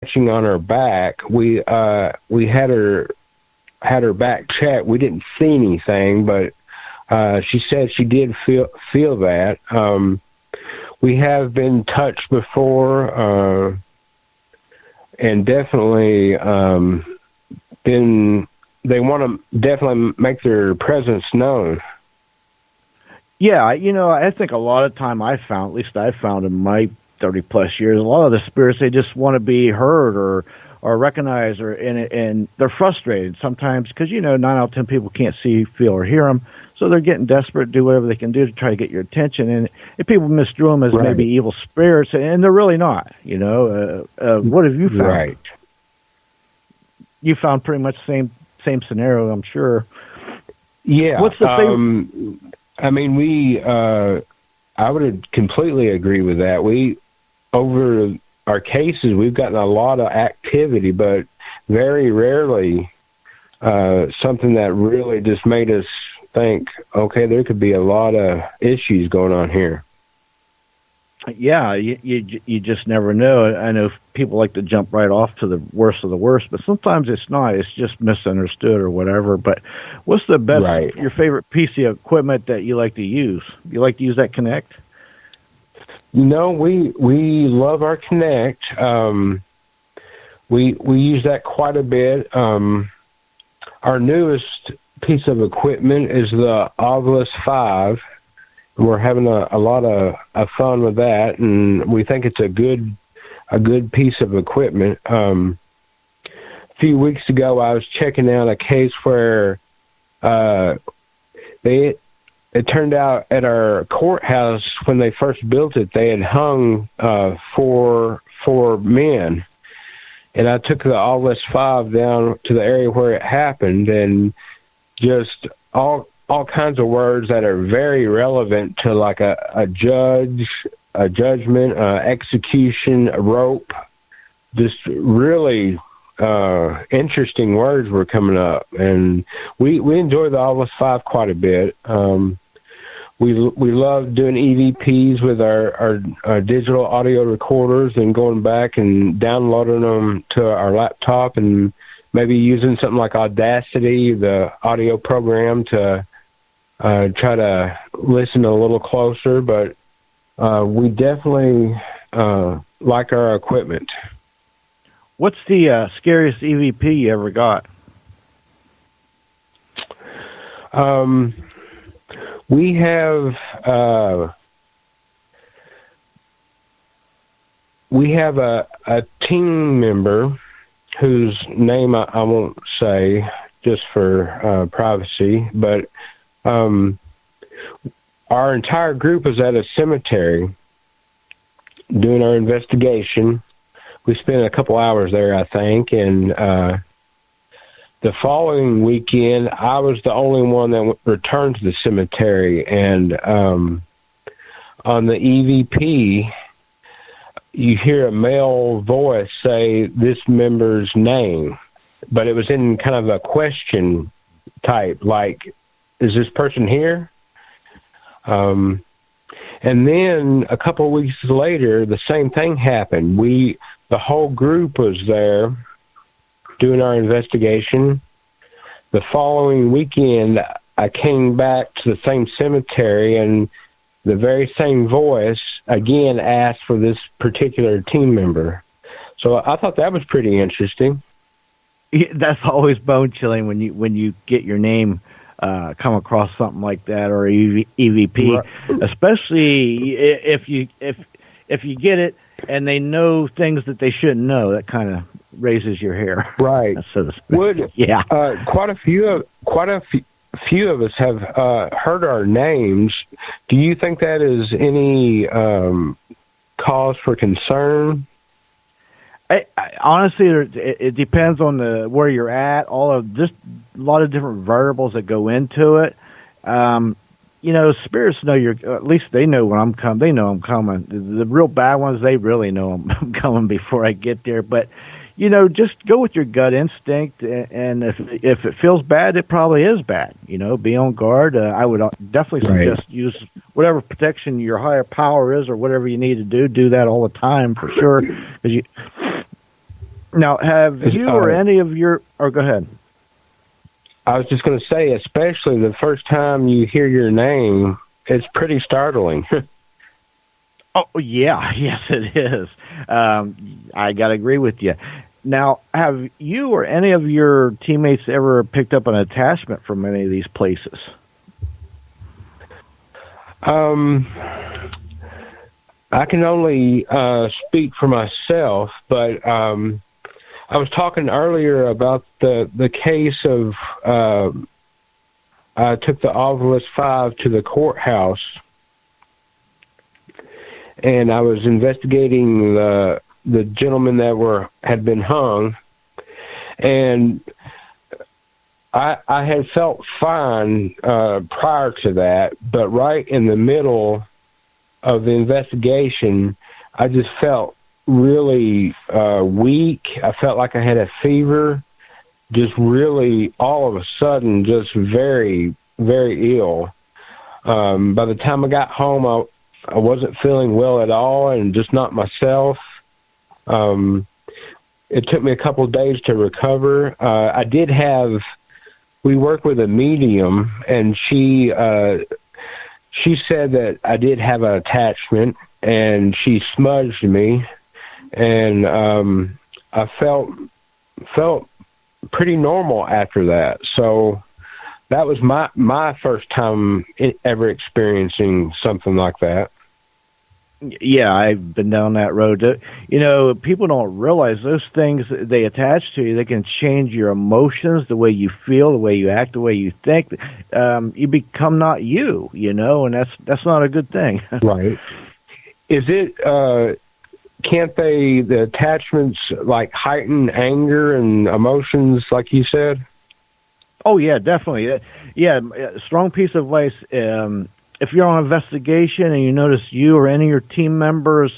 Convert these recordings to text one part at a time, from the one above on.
scratching on her back. We had her back checked. We didn't see anything, but she said she did feel that. We have been touched before, and definitely been. They want to definitely make their presence known. Yeah, I think a lot of time at least I found in my 30 plus years, a lot of the spirits, they just want to be heard or recognized, and they're frustrated sometimes because, 9 out of 10 people can't see, feel, or hear them. So they're getting desperate to do whatever they can do to try to get your attention. And if people misdrew them as maybe evil spirits, and they're really not, what have you found? Right. You found pretty much same scenario, I'm sure. Yeah. What's the thing? I would completely agree with that. Over our cases, we've gotten a lot of activity, but very rarely something that really just made us think, okay, there could be a lot of issues going on here. Yeah, you just never know. I know people like to jump right off to the worst of the worst, but sometimes it's not. It's just misunderstood or whatever. But what's the best, your favorite piece of equipment that you like to use? You like to use that Connect? We love our Connect. We use that quite a bit. Our newest piece of equipment is the Lovelace 5. We're having a lot of fun with that, and we think it's a good piece of equipment. A few weeks ago, I was checking out a case where it turned out at our courthouse when they first built it, they had hung four men, and I took the Lovelace 5 down to the area where it happened, and just all kinds of words that are very relevant to like a judge, a judgment, execution, a rope. Just really interesting words were coming up, and we enjoy the Lovelace 5 quite a bit. We love doing EVPs with our digital audio recorders and going back and downloading them to our laptop and maybe using something like Audacity, the audio program, to try to listen a little closer, but we definitely like our equipment. What's the scariest EVP you ever got? We have a team member whose name I won't say just for privacy, but our entire group is at a cemetery doing our investigation. We spent a couple hours there, I think, and the following weekend, I was the only one that returned to the cemetery, and on the EVP, you hear a male voice say this member's name, but it was in kind of a question type, like, is this person here? And then a couple of weeks later, the same thing happened. The whole group was there doing our investigation. The following weekend, I came back to the same cemetery, and the very same voice again asked for this particular team member. So I thought that was pretty interesting. That's always bone chilling when you get your name come across something like that, or EVP, right. Especially if you get it and they know things that they shouldn't know. That kind of raises your hair, right? So to speak. Yeah. Quite a few of us have heard our names. Do you think that is any cause for concern? I honestly, it depends on where you're at. Just a lot of different variables that go into it. Spirits know at least they know when I'm coming. They know I'm coming. The real bad ones, they really know I'm coming before I get there. But just go with your gut instinct, and if it feels bad, it probably is bad. Be on guard. I would definitely suggest use whatever protection your higher power is, or whatever you need to do. Do that all the time for sure. Now, have you or any of your... Or go ahead. I was just going to say, especially the first time you hear your name, it's pretty startling. Oh, yeah. Yes, it is. I got to agree with you. Now, have you or any of your teammates ever picked up an attachment from any of these places? I can only speak for myself, but I was talking earlier about the case of I took the Lovelace 5 to the courthouse, and I was investigating the gentlemen that had been hung, and I had felt fine prior to that, but right in the middle of the investigation, I just felt really weak. I felt like I had a fever, just really all of a sudden, just very, very ill. By the time I got home, I wasn't feeling well at all and just not myself. It took me a couple of days to recover. We work with a medium, and she said that I did have an attachment, and she smudged me, and I felt pretty normal after that. So that was my first time ever experiencing something like that. Yeah, I've been down that road. People don't realize those things they attach to you. They can change your emotions, the way you feel, the way you act, the way you think. You become not you, and that's not a good thing. Right. Is it? Can't the attachments like heighten anger and emotions, like you said? Oh yeah, definitely. Yeah, strong piece of advice. If you're on investigation and you notice you or any of your team members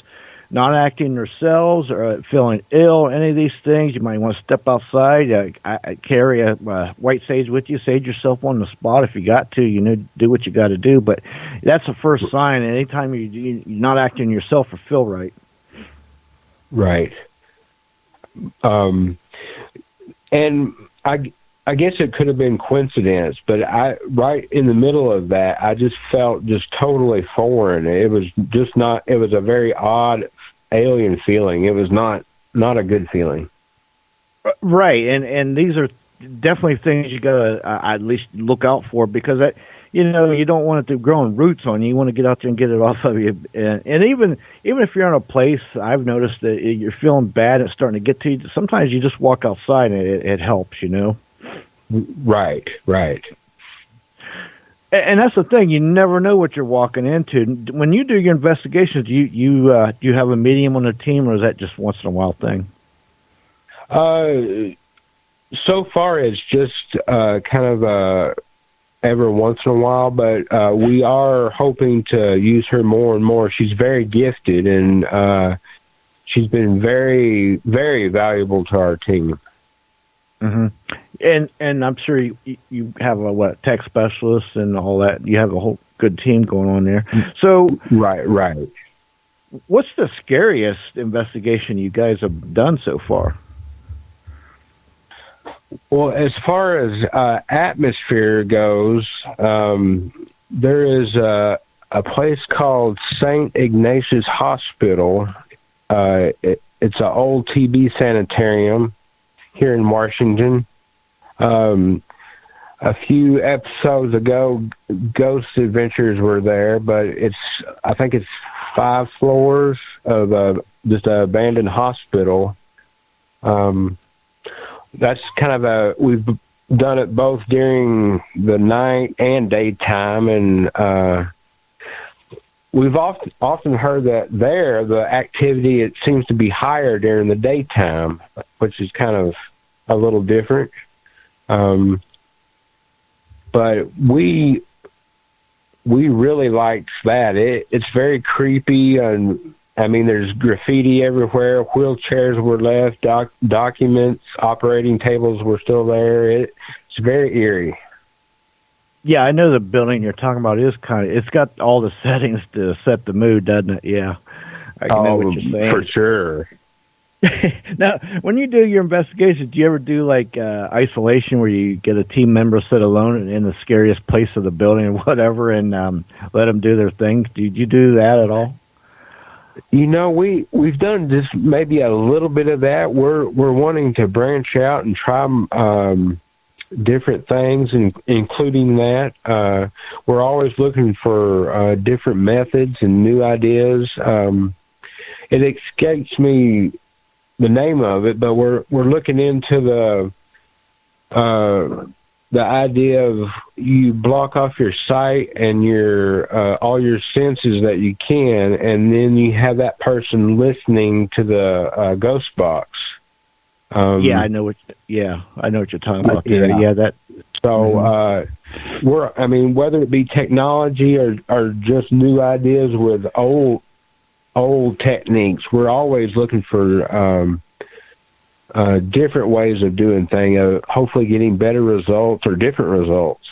not acting themselves or feeling ill, any of these things, you might want to step outside. Carry a white sage with you. Sage yourself on the spot if you got to. Do what you got to do. But that's the first sign. Anytime you're not acting yourself or feel right. Right. And I guess it could have been coincidence, but right in the middle of that, I just felt just totally foreign. It was just not. It was a very odd, alien feeling. It was not a good feeling. Right, and these are definitely things you gotta at least look out for, because you don't want it to grow in roots on you. You want to get out there and get it off of you. And even if you're in a place, I've noticed that you're feeling bad, it's starting to get to you. Sometimes you just walk outside and it helps. Right. And that's the thing. You never know what you're walking into. When you do your investigations, do you have a medium on the team, or is that just once in a while thing? So far, it's just kind of every once in a while, but we are hoping to use her more and more. She's very gifted, and she's been very, very valuable to our team. Mm-hmm. And I'm sure you have a tech specialist and all that. You have a whole good team going on there. So right. What's the scariest investigation you guys have done so far? Well, as far as atmosphere goes, there is a place called St. Ignatius Hospital. It's an old TB sanitarium here in Washington. A few episodes ago, Ghost Adventures were there, but I think it's 5 floors of just an abandoned hospital. That's kind of we've done it both during the night and daytime, and we've often heard that the activity, it seems to be higher during the daytime, which is kind of a little different. But we really liked that. It's very creepy, and I mean, there's graffiti everywhere. Wheelchairs were left, documents, operating tables were still there. It's very eerie. Yeah, I know the building you're talking about is it's got all the settings to set the mood, doesn't it? Yeah. I know what you're saying. For sure. Now, when you do your investigations, do you ever do like isolation where you get a team member sit alone in the scariest place of the building or whatever, and let them do their thing? Did you do that at all? We've done just maybe a little bit of that. We're wanting to branch out and try different things, including that. We're always looking for different methods and new ideas. It escapes me the name of it, but we're looking into the idea of you block off your sight and your all your senses that you can, and then you have that person listening to the ghost box. I know what you're talking about there. Yeah, that. So whether it be technology or just new ideas with old techniques, we're always looking for different ways of doing things, hopefully getting better results or different results.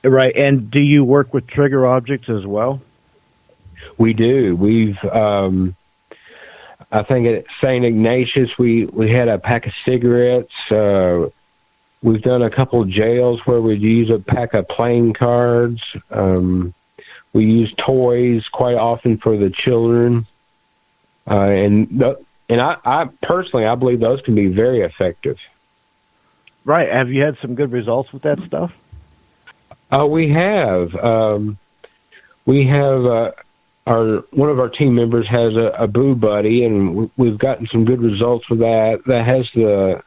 Right. And do you work with trigger objects as well? We do. We've, I think at St. Ignatius, we had a pack of cigarettes. We've done a couple of jails where we'd use a pack of playing cards. We use toys quite often for the children. And I personally, I believe those can be very effective. Right. Have you had some good results with that stuff? We have. We have one of our team members has a boo buddy, and we've gotten some good results with that. That has the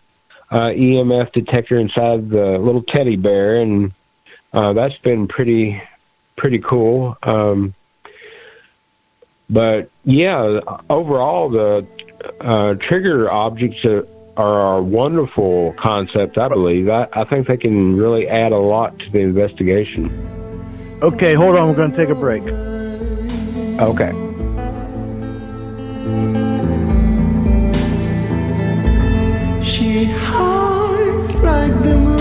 EMF detector inside the little teddy bear, and that's been pretty cool. But yeah, overall, the trigger objects are a wonderful concept, I believe. I think they can really add a lot to the investigation. Okay, hold on. We're going to take a break. Okay. She hides like the moon.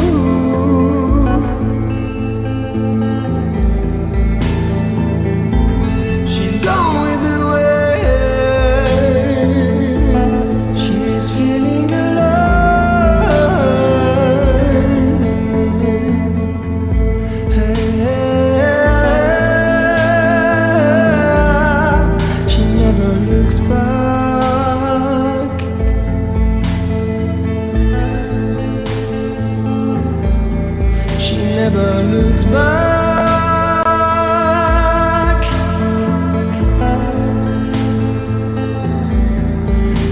She's gone with the wind. She's feeling alive. She never looks back. She never looks back.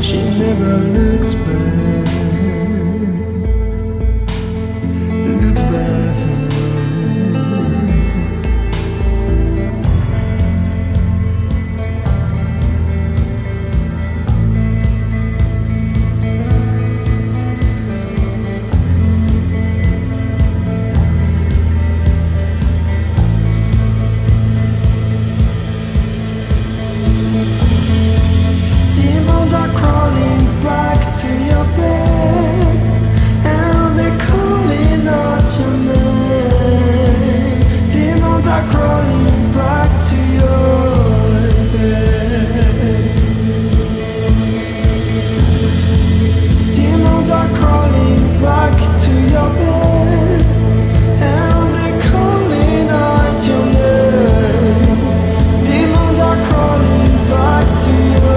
She never looks back. Looks back. Demons are crawling back to your bed, and they're calling out your name. Demons are crawling back to your bed. Demons are crawling back to your bed, and they're calling out your name. Demons are crawling back to your bed.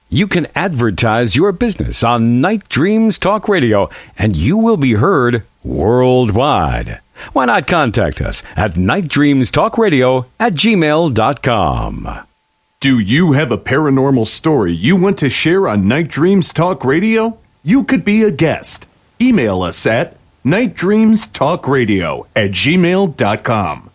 You can advertise your business on Night Dreams Talk Radio, and you will be heard worldwide. Why not contact us at nightdreamstalkradio@gmail.com. Do you have a paranormal story you want to share on Night Dreams Talk Radio? You could be a guest. Email us at nightdreamstalkradio@gmail.com.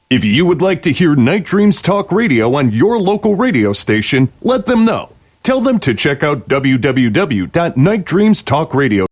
If you would like to hear Night Dreams Talk Radio on your local radio station, let them know. Tell them to check out www.nightdreamstalkradio.